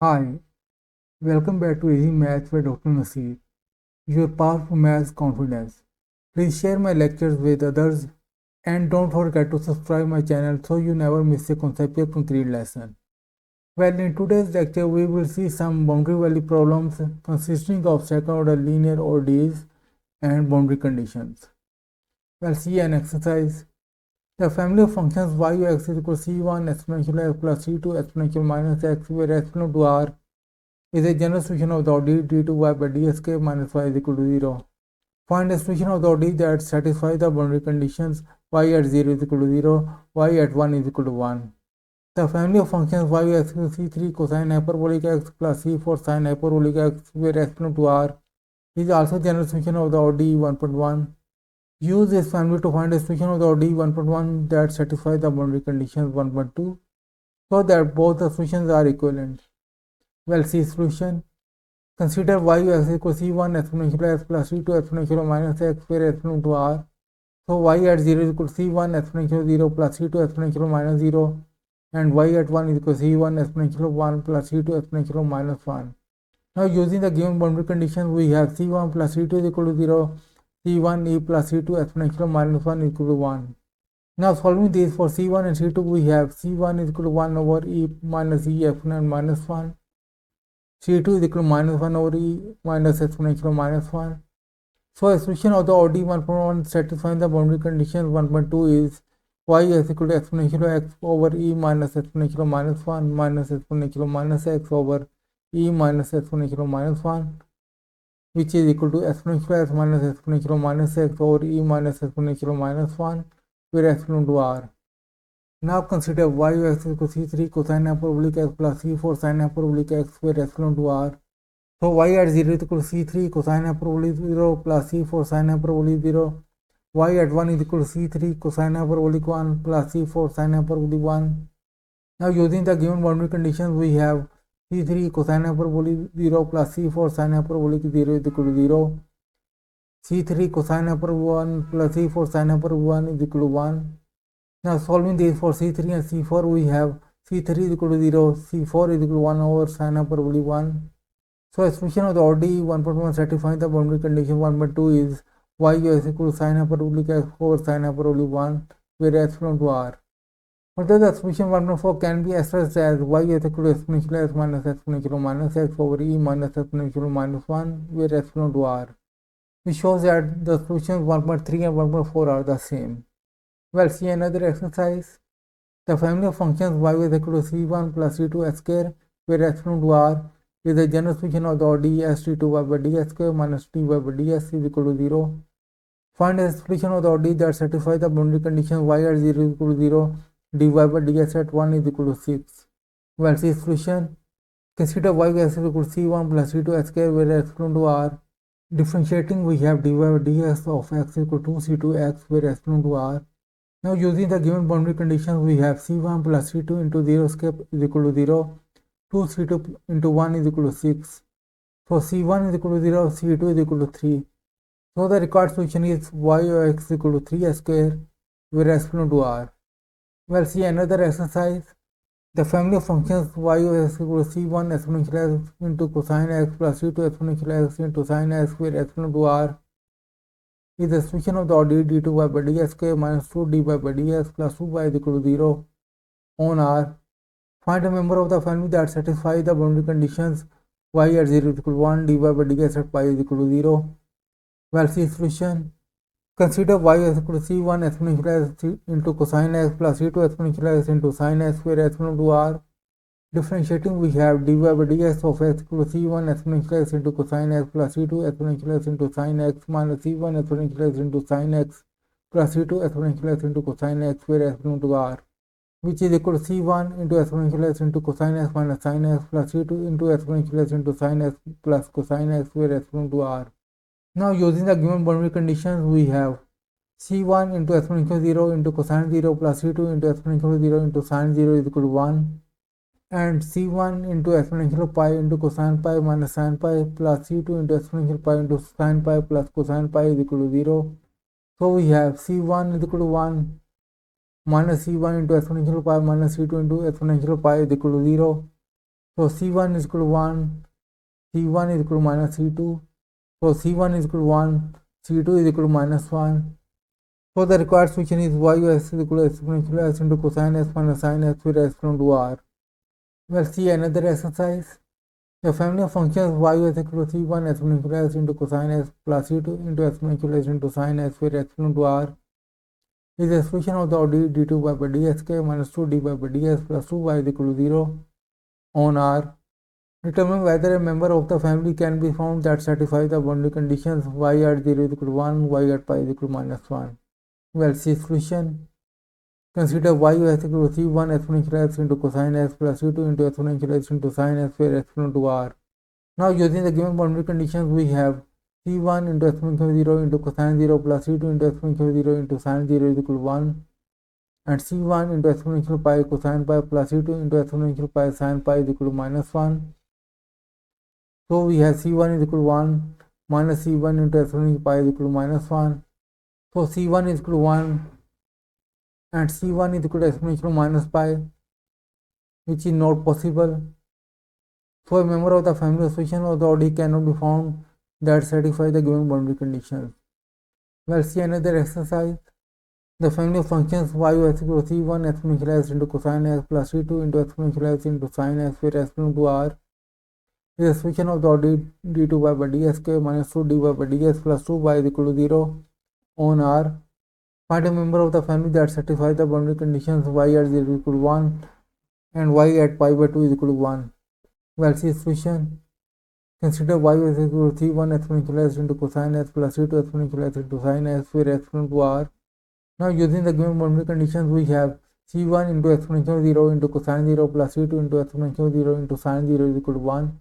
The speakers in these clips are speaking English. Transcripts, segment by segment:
Hi, welcome back to Easy Maths by Dr. Nasir, your powerful maths confidence. Please share my lectures with others and don't forget to subscribe my channel so you never miss a conceptual concrete lesson. Well, in today's lecture, we will see some boundary value problems consisting of second order linear ODEs and boundary conditions. Well, see an exercise. The family of functions y of x is equal to c1 exponential x plus c2 exponential minus x, where x belongs to R is a general solution of the ODE d2y by dsk minus y is equal to 0. Find a solution of the ODE that satisfies the boundary conditions y at 0 is equal to 0, y at 1 is equal to 1. The family of functions y is equal to c3 cosine hyperbolic x plus c4 sine hyperbolic x, where x belongs to R is also general solution of the ODE 1.1. Use this family to find a solution of the ODE 1.1 that satisfies the boundary conditions 1.2 so that both the solutions are equivalent. Well, see solution. Consider y x equals c1 exponential x plus c2 exponential minus x, where x belongs to R. So y at 0 is equal to c1 exponential 0 plus c2 exponential minus 0, and y at 1 is equal to c1 exponential 1 plus c2 exponential minus 1. Now using the given boundary conditions, we have c1 plus c2 is equal to 0, c1 e plus c2 exponential minus 1 is equal to 1. Now solving this for c1 and c2, we have c1 is equal to 1 over e minus e exponent minus 1. C2 is equal to minus 1 over e minus exponential minus 1. So a solution of the ODE 1.1 satisfying the boundary conditions 1.2 is y is equal to exponential x over e minus exponential minus 1 minus exponential minus x over e minus exponential minus 1, which is equal to exponential x minus exponential minus x over e minus exponential minus 1, where x belongs to R. Now consider y of x equal to c3 cosine hyperbolic x plus c4 sine hyperbolic x, where x belongs to R. So y at 0 is equal to c3 cosine hyperbolic 0 plus c4 sine hyperbolic 0. Y at 1 is equal to c3 cosine hyperbolic 1 plus c4 sine hyperbolic 1. Now using the given boundary conditions, we have c3 cosine hyperbolic 0 plus c4 sine hyperbolic 0 is equal to 0. c3 cosine hyperbolic 1 plus c4 sine hyperbolic 1 is equal to 1. Now solving this for c3 and c4, we have c3 is equal to 0, c4 is equal to 1 over sine hyperbolic 1. So a solution of the ODE 1.1 satisfying the boundary condition 1.2 is y is equal to sine hyperbolic x over sine hyperbolic 1, where x belongs to R. Further, the solution 1.4 can be expressed as y is equal to exponential x minus exponential minus x over e minus exponential minus 1, where x belongs to R, which shows that the solutions 1.3 and 1.4 are the same. Well, see another exercise. The family of functions y is equal to c1 plus c2 x square, where x belongs to R, is a general solution of the ODE as d2y by ds square minus dy by ds is equal to 0. Find a solution of the ODE that satisfies the boundary condition y at 0 is equal to 0, dy by ds at 1 is equal to 6. Well, see solution. Consider y is equal to c1 plus c2 x square, where x belongs to R. Differentiating, we have dy by ds of x equal to c2 x, where x belongs to R. Now using the given boundary conditions, we have c1 plus c2 into 0 square is equal to 0, 2 c2 into 1 is equal to 6. So c1 is equal to 0, c2 is equal to 3. So the required solution is y of x is equal to 3x square, where x belongs to R. Well, see another exercise. The family of functions y of x equal to c1 exponential x into cosine x plus c2 exponential x into sine x, where x belongs to R, is the solution of the ODE d2y by ds square minus 2dy by ds plus 2y is equal to 0 on R. Find a member of the family that satisfies the boundary conditions y at 0 is equal to 1, dy by ds at pi is equal to 0. Well, see solution. Consider y is equal to c1 exponential x into cosine x plus c2 exponential x into sine x, where x belongs to R. Differentiating, we have dy by ds of x equal to c1 exponential x into cosine x plus c2 exponential x into sine x minus c1 exponential x into sine x plus c2 exponential x into cosine x, where x belongs to R, which is equal to c1 into exponential x into cosine x minus sine x plus c2 into exponential x into sine x plus cosine x, where x belongs to R. Now using the given boundary conditions, we have c1 into exponential 0 into cosine 0 plus c2 into exponential 0 into sine 0 is equal to 1, and c1 into exponential pi into cosine pi minus sine pi plus c2 into exponential pi into sine pi plus cosine pi is equal to 0. So we have c1 is equal to 1 minus c1 into exponential pi minus c2 into exponential pi is equal to 0. So C1 is equal to 1, C1 is equal to minus C2. So C1 is equal to 1, C2 is equal to minus 1. So the required solution is y(s) is equal to exponential s into cosine s minus sin s with exponent to r. We'll see another exercise. The family of functions y(s) equal to c1 exponential s into cosine s plus c2 into exponential s into sin s with exponent to r is the solution of the order d2 by dsk minus 2 dy by ds plus 2y is equal to 0 on r. Determine whether a member of the family can be found that satisfies the boundary conditions y at 0 is equal to 1, y at pi is equal to minus 1. We'll see solution. Consider y is equal to c1 exponential s into cosine s plus c2 into exponential s into sin s where exponent to r. Now using the given boundary conditions we have c1 into exponential 0 into cosine 0 plus c2 into exponential 0 into sin 0 is equal to 1 and c1 into exponential pi cosine pi plus c2 into exponential pi sin pi is equal to minus 1. So we have c1 is equal to 1 minus c1 into exponential pi is equal to minus 1. So c1 is equal to 1 and c1 is equal to exponential minus pi, which is not possible. So a member of the family solution of the ODE cannot be found that satisfy the given boundary conditions. We'll see another exercise. The family of functions y is equal to c1 exponential s into cosine s plus c2 into exponential s into sin s where exponent to r is the solution of the order d2y by dsk minus 2 dy by ds plus 2y is equal to 0 on r. Find a member of the family that satisfies the boundary conditions y at 0 is equal to 1 and y at pi by 2 is equal to 1. We'll see solution. Consider y is equal to c1 exponential s into cosine s plus c2 exponential s into sin s where exponent to r. Now using the given boundary conditions we have c1 into exponential 0 into cosine 0 plus c2 into exponential 0 into sin 0 is equal to 1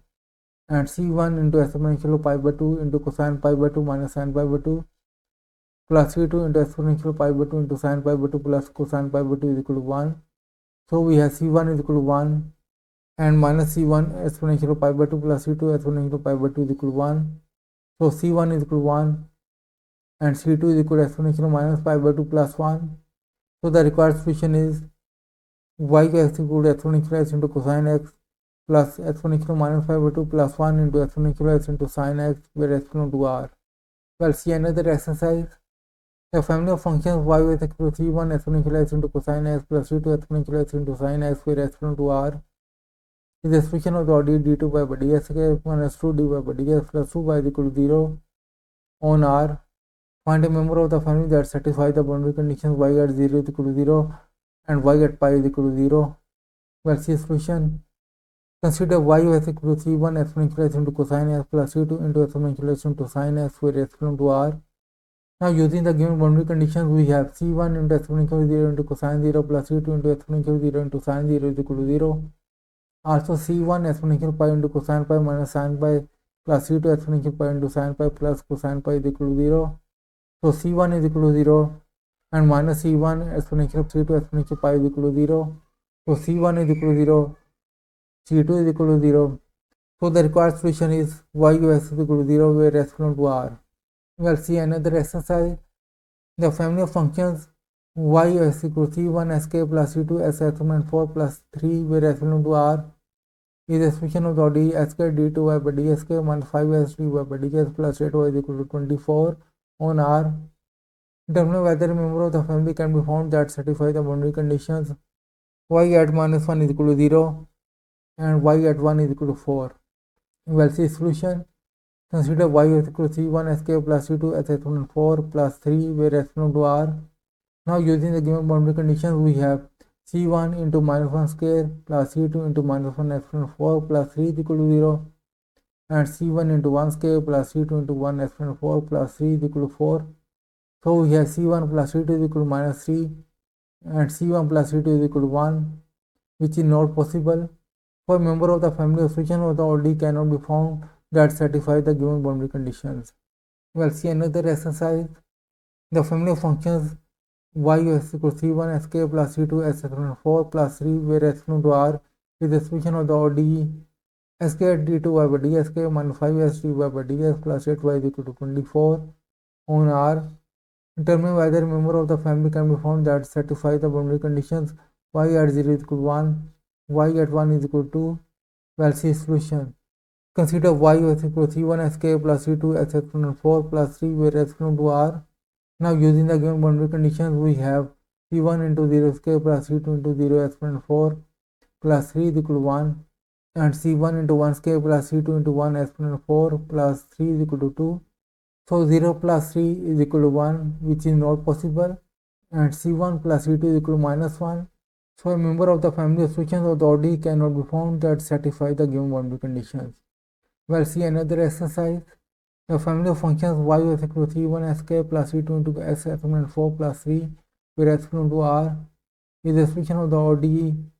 and c1 into exponential pi by 2 into cosine pi by 2 minus sin pi by 2 plus c2 into exponential pi by 2 into sin pi by 2 plus cosine pi by 2 is equal to 1. So we have c1 is equal to 1 and minus c1 exponential pi by 2 plus c2 exponential pi by 2 is equal to 1. So c1 is equal to 1 and c2 is equal to exponential minus pi by 2 plus 1. So the required solution is y is equal to exponential s into cosine x plus exponential minus pi by 2 plus 1 into exponential s into sin x where exponent to r. Well, see another exercise. The family of functions y is equal to c1 exponential s into cosine s plus c2 exponential s into sin s where exponent to r is the solution of the order d2 by dsk minus 2 dy by ds plus 2y is equal to 0 on r. Find a member of the family that satisfies the boundary conditions y at 0 is equal to 0 and y at pi is equal to 0. Well, see solution. Consider y is equal to c1 exponential s into cosine s plus c2 into exponential s into sin s where exponent to r. Now using the given boundary conditions we have c1 into exponential 0 into cosine 0 plus c2 into exponential 0 into sin 0 is equal to 0. Also c1 exponential pi into cosine pi minus sin pi plus c2 exponential pi into sin pi plus cosine pi is equal to 0. So c1 is equal to 0 and minus c1 exponential c2 exponential pi is equal to 0. So c1 is equal to 0, c2 is equal to 0. So the required solution is y is equal to 0 where exponent to r. We'll see another exercise. The family of functions y is equal to c1 sk plus c2 s exponent 4 plus 3 where exponent to r is the solution of the order sk d2y by dsk minus 5s dy by ds plus 8y is equal to 24 on r. Determine whether a member of the family can be found that satisfy the boundary conditions y at minus 1 is equal to 0 and y at 1 is equal to 4. We'll see solution. Consider y is equal to c1 sk plus c2 s exponent 4 plus 3 where exponent to r. Now using the given boundary conditions we have c1 into minus 1 square plus c2 into minus 1 exponent 4 plus 3 is equal to 0 and c1 into 1 square plus c2 into 1 exponent 4 plus 3 is equal to 4. So we have c1 plus c2 is equal to minus 3 and c1 plus c2 is equal to 1, which is not possible. For a member of the family of solution of the ODE cannot be found that satisfy the given boundary conditions. We'll see another exercise. The family of functions y is equal to c1 sk plus c2 s exponent 4 plus 3 where exponent to r is the solution of the ODE sk d2y by dsk minus 5s dy by ds plus 8y is equal to 24 on r. Determine whether a member of the family can be found that satisfy the boundary conditions y at 0 is equal to 1, y at 1 is equal to 2, Well, see solution. Consider y is equal to c1 sk plus c2 s exponent 4 plus 3 where s equal to r. Now using the given boundary conditions we have c1 into 0 sk plus c2 into 0 exponent 4 plus 3 is equal to 1 and c1 into 1 sk plus c2 into 1 exponent 4 plus 3 is equal to 2. So 0 plus 3 is equal to 1 which is not possible and c1 plus c2 is equal to minus 1. So a member of the family of solutions of the ODE cannot be found that satisfy the given boundary conditions. Well, see another exercise. The family of functions y is equal to c1 sk plus c2 into s exponent 4 plus 3 where s equal to r is a solution of the ODE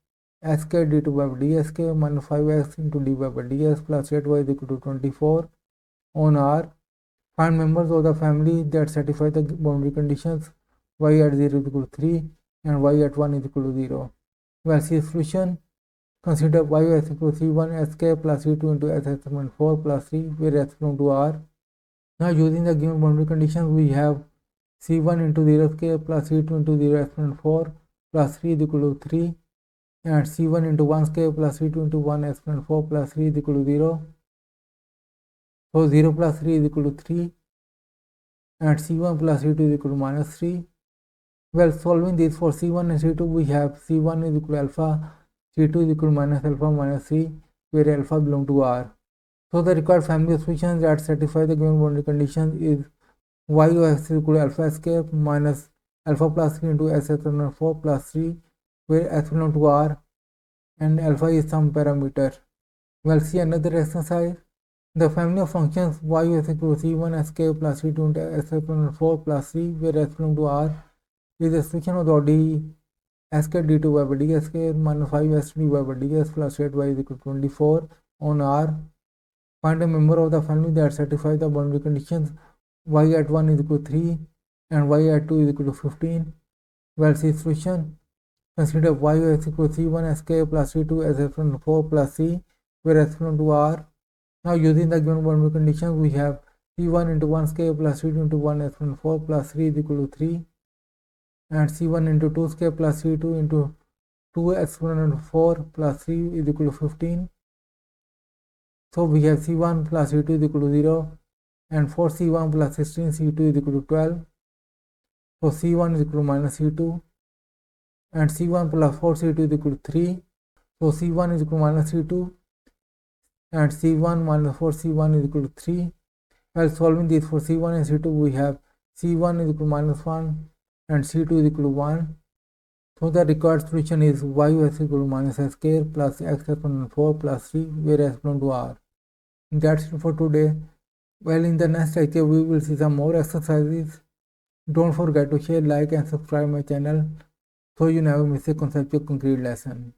sk d2 by dsk minus 5x into dy by dx plus 8y is equal to 24 on r. Find members of the family that satisfy the boundary conditions y at 0 is equal to 3 and y at 1 is equal to 0. Well, see solution. Consider y is equal to c1 sk plus c2 into s exponent 4 plus 3 where s equal to r. Now using the given boundary conditions we have c1 into 0 sk plus c2 into 0 exponent 4 plus 3 is equal to 3 and c1 into 1 sk plus c2 into 1 exponent 4 plus 3 is equal to 0. So 0 plus 3 is equal to 3 and c1 plus c2 is equal to minus 3. Well, solving this for c1 and c2 we have c1 is equal to alpha, c2 is equal to minus alpha minus 3 where alpha belong to r. So the required family of solutions that satisfy the given boundary conditions is y is equal to alpha square minus alpha plus 3 into s exponent 4 plus 3 where s belong to r and alpha is some parameter. Well, see another exercise. The family of functions y is equal to c1 sk plus c2 into s exponent 4 plus 3 where s belong to r is a solution of the ODE sk d2 by dsk minus 5s dy by dx plus 8y is equal to 24 on r. Find a member of the family that satisfies the boundary conditions y at 1 is equal to 3 and y at 2 is equal to 15. Well, see solution. Consider y is equal to c1 sk plus c2 s exponent 4 plus c where s belong to r. Now using the given boundary conditions we have c1 into 1 sk plus c2 into 1 exponent 4 plus 3 is equal to 3 and c1 into 2 sk plus c2 into 2 exponent 4 plus 3 is equal to 15. So we have c1 plus c2 is equal to 0 and for c1 plus 16 c2 is equal to 12. So c1 is equal to minus c2 and c1 plus 4 c2 is equal to 3. So c1 is equal to minus c2 and c1 minus 4 c1 is equal to 3. While solving this for c1 and c2 we have c1 is equal to minus 1 and c2 is equal to 1. So the required solution is y is equal to minus s square plus x exponent 4 plus 3 where s belong to r. That's it for today. Well, in the next lecture we will see some more exercises. Don't forget to share, like and subscribe my channel so you never miss a conceptual concrete lesson.